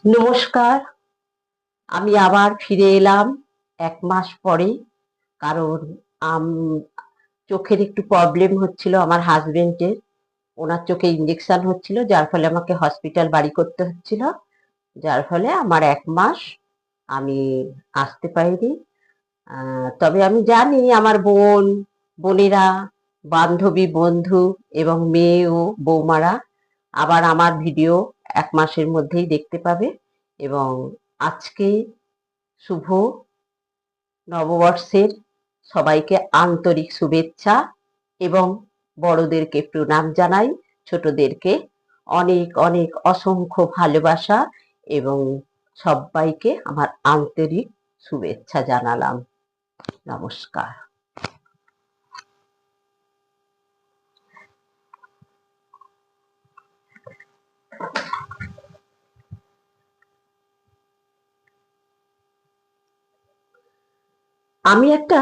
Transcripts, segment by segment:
নমস্কার। আমি আবার ফিরে এলাম ১ মাস পরে। কারণ আম চোখের একটু প্রবলেম হচ্ছিল আমার হাসব্যান্ডের। উনার চোখে ইনজেকশন হচ্ছিল, যার ফলে আমাকে হসপিটাল বাড়ি করতে হচ্ছিল। যার ফলে আমার ১ মাস আমি আসতে পারিনি। তবে আমি জানি আমার বোনেরা, বান্ধবী, বন্ধু এবং মেয়ে ও বৌমারা আবার আমার ভিডিও ১ মাসের মধ্যেই দেখতে পাবে। এবং আজকে শুভ নববর্ষের সবাইকে আন্তরিক শুভেচ্ছা এবং বড়দেরকে প্রণাম জানাই, ছোটদেরকে অনেক অনেক অসংখ্য ভালোবাসা এবং সবাইকে আমার আন্তরিক শুভেচ্ছা জানালাম। নমস্কার। আমি একটা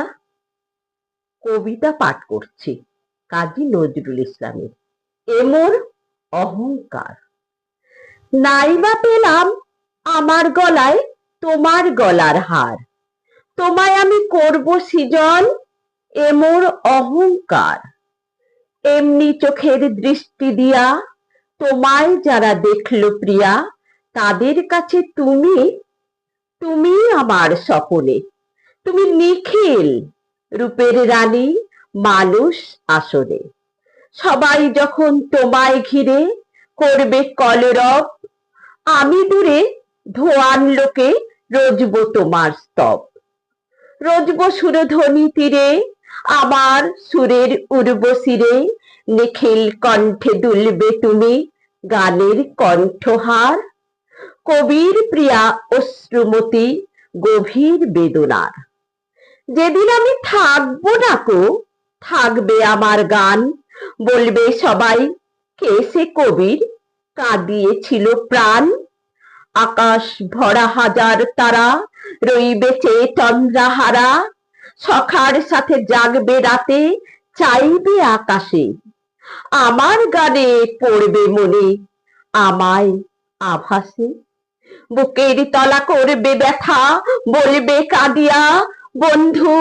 কবিতা পাঠ করছি কাজী নজরুল ইসলামের, এ মোর অহংকার। নাইবা পেলাম আমার গলায় তোমার গলার হার, তোমায় আমি করব সৃজন, এ মোর অহংকার। এমনি চোখের দৃষ্টি দিয়া তোমায় যারা দেখলো প্রিয়া, তাদের কাছে তুমি তুমি আমার স্বপনে, তুমি নিখিল রূপের রানী, মানুষ আসলে। সবাই যখন তোমায় ঘিরে করবে কলরব, আমি দূরে ধোয়ান লোকে রজব তোমার স্তব। রজব সুরধ্বনি তীরে আমার সুরের উর্বশিরে, নিখিল কণ্ঠে দুলবে তুমি গানের কণ্ঠহার। কবির প্রিয়া অশ্রুমতি গভীর বেদনার। যেদিন আমি থাকবো না কো, থাকবে আমার গান, বলবে সবাই কে সে কবির কাঁদিয়েছিল প্রাণ। আকাশ ভরা হাজার তারা রইবে চেয়ে তন্দ্রাহারা, সখার সাথে জাগবে রাতে চাইবে আকাশে, আমার গানে পড়বে মনে আমায় আভাসে। বুকের তলা করবে ব্যথা, বলবে কাঁদিয়া, বন্ধু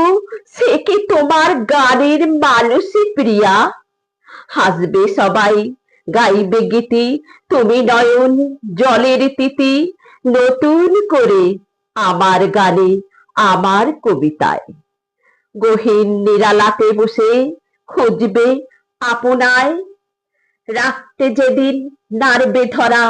সে কি তোমার গানের মানুষই প্রিয়া। হাসবে সবাই, গাইবে গীতি, তুমি নয়ন জলের তিতি, নতুন করে আমার গানে আমার কবিতায়। গহীন নিরালাতে বসে খুঁজবে আপনায়, রাখতে যেদিন নাড়বে ধরা